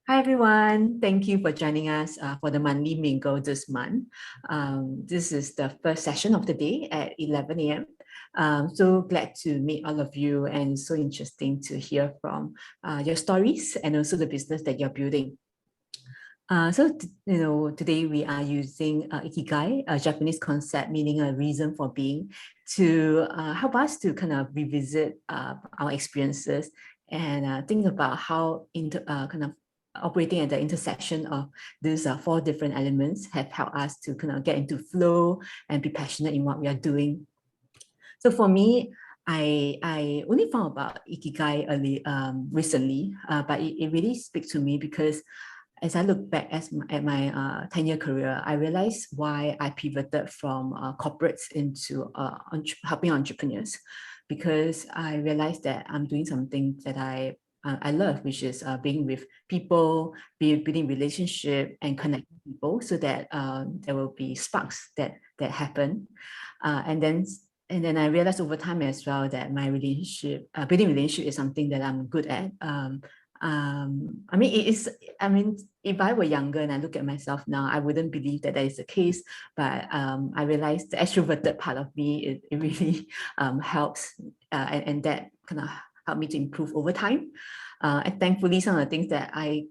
Hi everyone, thank you for joining us for the monthly Mingle this month. This is the first session of the day at 11 a.m. So glad to meet all of you and so interesting to hear from your stories and also the business that you're building. Today we are using Ikigai, a Japanese concept meaning a reason for being, to help us to kind of revisit our experiences and think about how kind of operating at the intersection of these four different elements have helped us to kind of get into flow and be passionate in what we are doing. So for me, I only found about Ikigai recently, but it really speaks to me because as I look back at my 10-year career, I realized why I pivoted from corporates into helping entrepreneurs, because I realized that I'm doing something that I love, which is being with people, building relationship and connecting people, so that there will be sparks that happen, and then I realized over time as well that my building relationship is something that I'm good at. I mean, it is. I mean, if I were younger and I look at myself now, I wouldn't believe that is the case. But I realized the extroverted part of me, it really helps, and that kind of helped me to improve over time. And thankfully, some of the things that I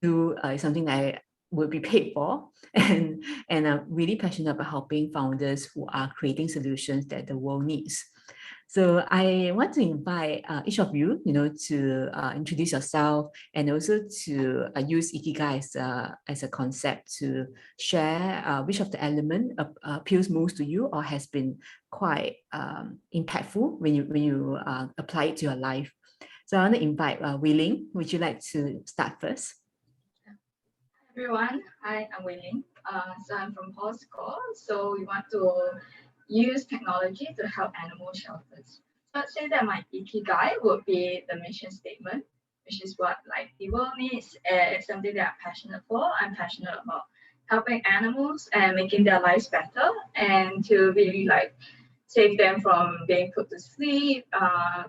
do is something that I would be paid for, and I'm really passionate about helping founders who are creating solutions that the world needs. So I want to invite each of you, to introduce yourself and also to use Ikigai as a concept to share which of the element appeals most to you or has been quite impactful when you apply it to your life. So I want to invite Wei Ling. Would you like to start first? Everyone, hi, I'm Wei Ling. So I'm from PawScore. So we want to use technology to help animal shelters. So I'd say that my ikigai would be the mission statement, which is what like the world needs. It's something that I'm passionate for. I'm passionate about helping animals and making their lives better, and to really like save them from being put to sleep,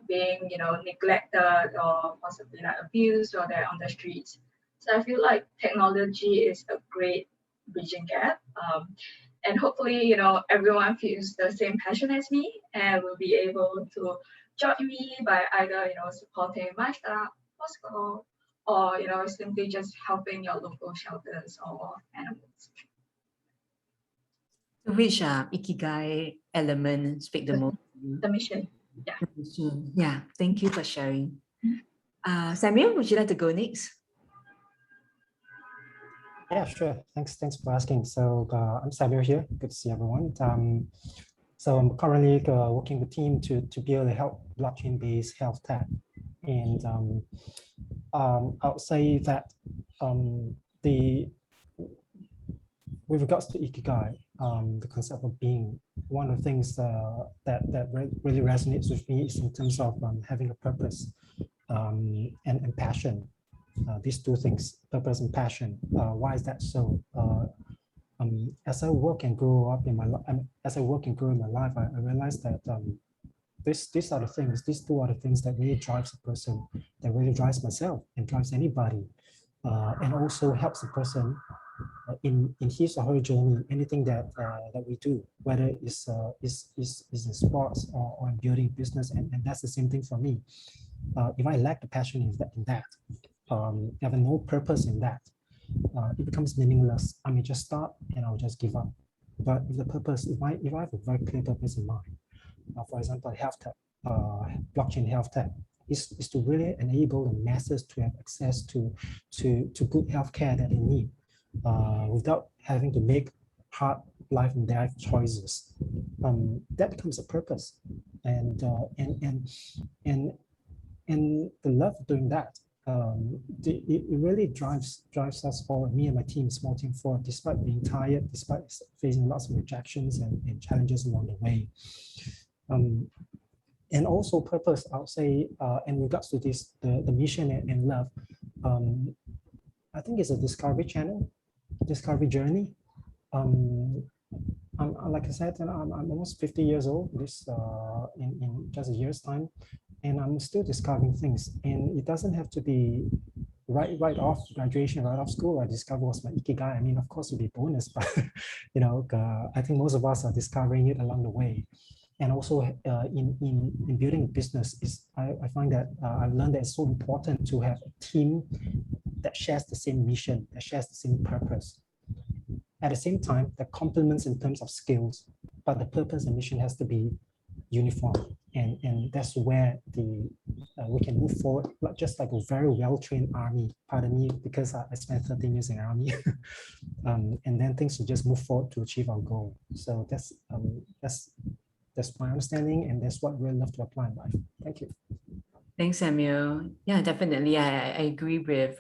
being neglected or possibly like abused or they're on the streets. So I feel like technology is a great bridging gap. And hopefully, everyone feels the same passion as me and will be able to join me by either, supporting my startup, Costco, or, simply just helping your local shelters or animals. Which Ikigai element speak the most? The mission. Yeah. Yeah, thank you for sharing. Samuel, would you like to go next? Yeah, sure. Thanks for asking. So I'm Samuel here. Good to see everyone. So I'm currently working with a team to build a blockchain-based health tech. And I would say that with regards to Ikigai, the concept of being, one of the things that really resonates with me is in terms of having a purpose and passion. These two things, purpose and passion. Why is that so? As I work and grow up in my life, I realized that these are the things, these two are the things that really drives a person, that really drives myself and drives anybody, and also helps a person in his or her journey, anything that we do, whether it's in sports or in building business, and that's the same thing for me. If I lack the passion in that, have no purpose in that, it becomes meaningless. I may just start and I'll just give up. But if the purpose, if I have a very clear purpose in mind, for example, health tech, blockchain health tech, is to really enable the masses to have access to good healthcare that they need, without having to make hard life and death choices. That becomes a purpose, and the love of doing that. It really drives us forward, me and my team, small team forward, despite being tired, despite facing lots of rejections and challenges along the way. And also purpose, I'll say, in regards to this, the mission and love, I think it's a discovery journey. Like I said, I'm almost 50 years old in just a year's time, and I'm still discovering things. And it doesn't have to be right off graduation, right off school, I discovered was my ikigai. I mean, of course, it would be bonus, but I think most of us are discovering it along the way. And also in building a business, I find that I've learned that it's so important to have a team that shares the same mission, that shares the same purpose. At the same time, that complements in terms of skills, but the purpose and mission has to be uniform. And that's where we can move forward, just like a very well-trained army. Pardon me, because I spent 13 years in the army, and then things will just move forward to achieve our goal. So that's my understanding, and that's what we'll love to apply in life. Thank you. Thanks, Samuel. Yeah, definitely. I agree with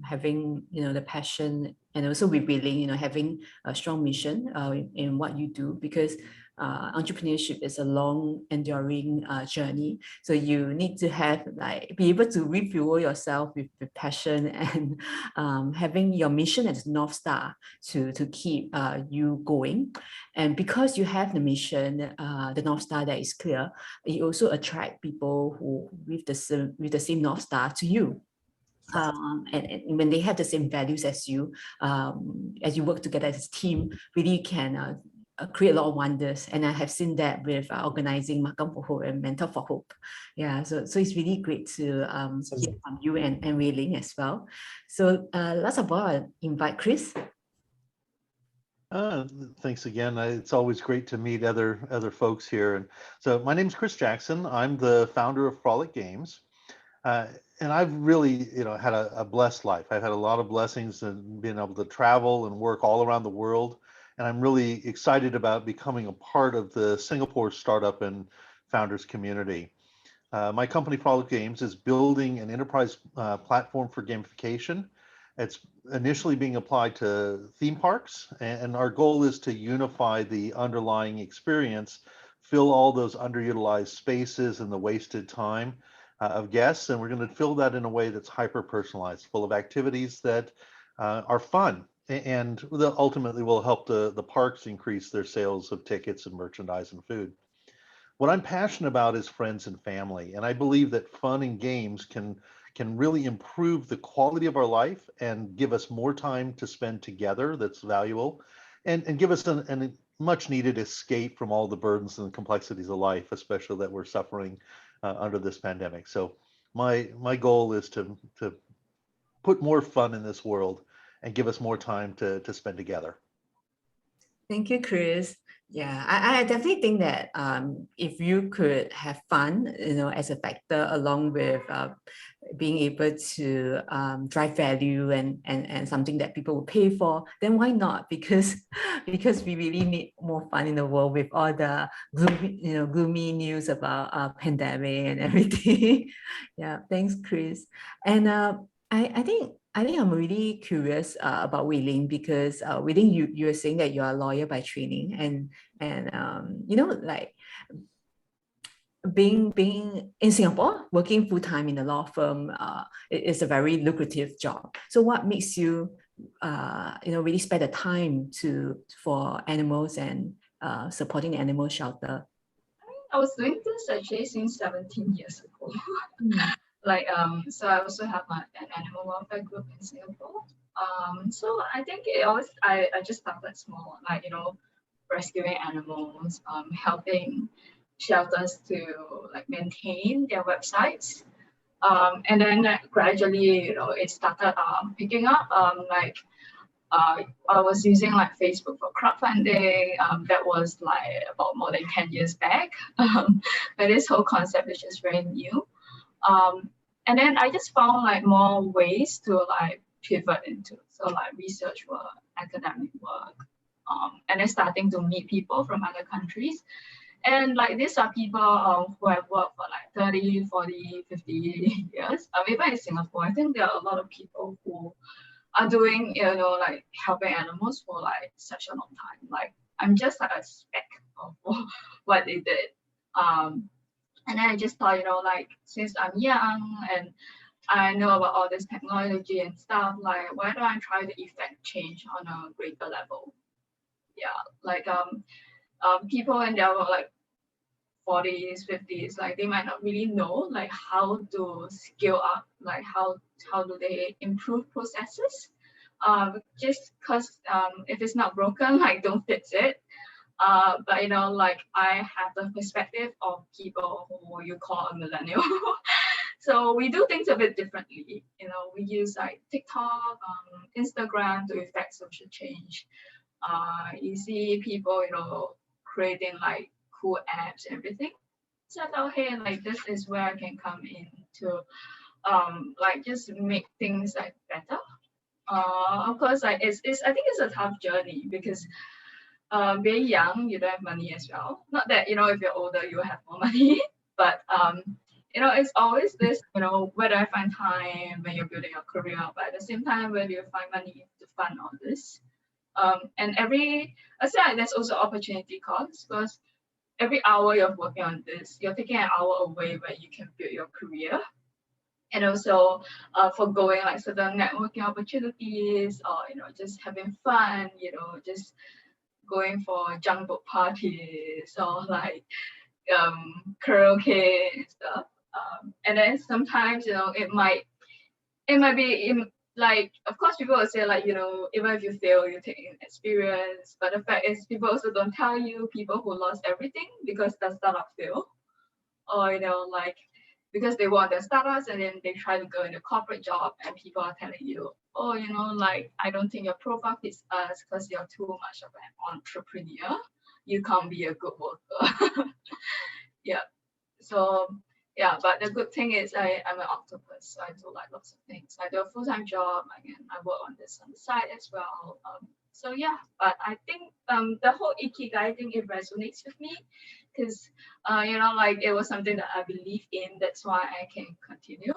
having the passion, and also with Wei Ling, having a strong mission in what you do, because entrepreneurship is a long enduring journey. So you need to have be able to refuel yourself with passion and having your mission as North Star to keep you going. And because you have the mission, the North Star that is clear, you also attract people who with the same North Star to you. And when they have the same values as you work together as a team, really can create a lot of wonders. And I have seen that with organizing Makam for Hope and Mentor for Hope. Yeah, so it's really great to hear from you and Wei Ling as well. So last of all, I'll invite Chris. Thanks again. It's always great to meet other folks here. And so my name is Chris Jackson. I'm the founder of Frolic Games. And I've really, had a blessed life. I've had a lot of blessings and being able to travel and work all around the world. And I'm really excited about becoming a part of the Singapore startup and founders community. My company, Frolic Games, is building an enterprise platform for gamification. It's initially being applied to theme parks, and our goal is to unify the underlying experience, fill all those underutilized spaces and the wasted time of guests, and we're going to fill that in a way that's hyper personalized, full of activities that are fun, and that ultimately will help the parks increase their sales of tickets and merchandise and food. What I'm passionate about is friends and family, and I believe that fun and games can really improve the quality of our life and give us more time to spend together that's valuable, and give us a much needed escape from all the burdens and the complexities of life, especially that we're suffering under this pandemic. So my goal is to put more fun in this world and give us more time to spend together. Thank you, Chris. Yeah, I definitely think that if you could have fun, as a factor along with being able to drive value and something that people will pay for, then why not? Because we really need more fun in the world with all the gloomy news about pandemic and everything. Yeah, thanks, Chris. And I think I'm really curious about Wei Ling, because Wei Ling, you were saying that you're a lawyer by training, and being in Singapore, working full time in a law firm, it is a very lucrative job. So what makes you really spend the time for animals and supporting the animal shelter? I was doing this actually since 17 years ago. So I also have an animal welfare group in Singapore. So I think I just started small, rescuing animals, helping shelters to maintain their websites. And then gradually, it started picking up. I was using Facebook for crowdfunding. That was about more than 10 years back. But this whole concept is just very new. And then I just found more ways to pivot into, so research work, academic work, and then starting to meet people from other countries. And these are people who have worked for 30, 40, 50 years. Even in Singapore, I think there are a lot of people who are doing, helping animals for such a long time. I'm just a speck of what they did. And then I just thought, since I'm young and I know about all this technology and stuff, why don't I try to effect change on a greater level? Yeah, people in their 40s, 50s, like they might not really know like how to scale up, like how do they improve processes. Just because if it's not broken, like don't fix it. But you know, like I have the perspective of people who you call a millennial. So we do things a bit differently. You know, we use like TikTok, Instagram to effect social change. You see people, you know, creating like cool apps and everything. So I thought, hey, like this is where I can come in to like just make things like better. Of course, like it's I think it's a tough journey because being young, you don't have money as well. Not that, you know, if you're older, you have more money, but you know, it's always this, you know, where do I find time when you're building your career, but at the same time, where do you find money to fund all this? And aside, there's also opportunity costs because every hour you're working on this, you're taking an hour away where you can build your career. And also forgoing like certain networking opportunities, or you know, just having fun, you know, just going for junk book parties or like karaoke and stuff. And then sometimes, you know, it might be like, of course people will say like, you know, even if you fail, you take an experience. But the fact is people also don't tell you people who lost everything because the startup failed. Or, you know, like because they want their startups and then they try to go in a corporate job and people are telling you, oh, you know, like I don't think your profile fits us because you're too much of an entrepreneur. You can't be a good worker. Yeah. So yeah, but the good thing is I'm an octopus, so I do like lots of things. I do a full-time job, I work on this on the side as well. So yeah, but I think the whole ikigai thing, it resonates with me because you know, like it was something that I believe in. That's why I can continue.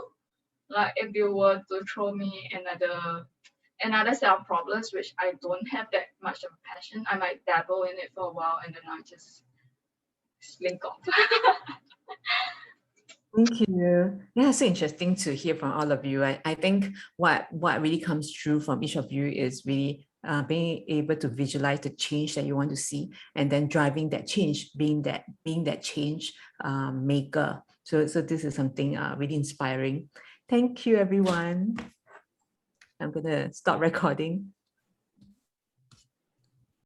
Like if you were to throw me another set of problems which I don't have that much of a passion, I might dabble in it for a while and then I just slink off. Thank you. Yeah, so interesting to hear from all of you. I think what really comes through from each of you is really being able to visualize the change that you want to see, and then driving that change, being that change maker. So this is something really inspiring. Thank you, everyone. I'm gonna stop recording.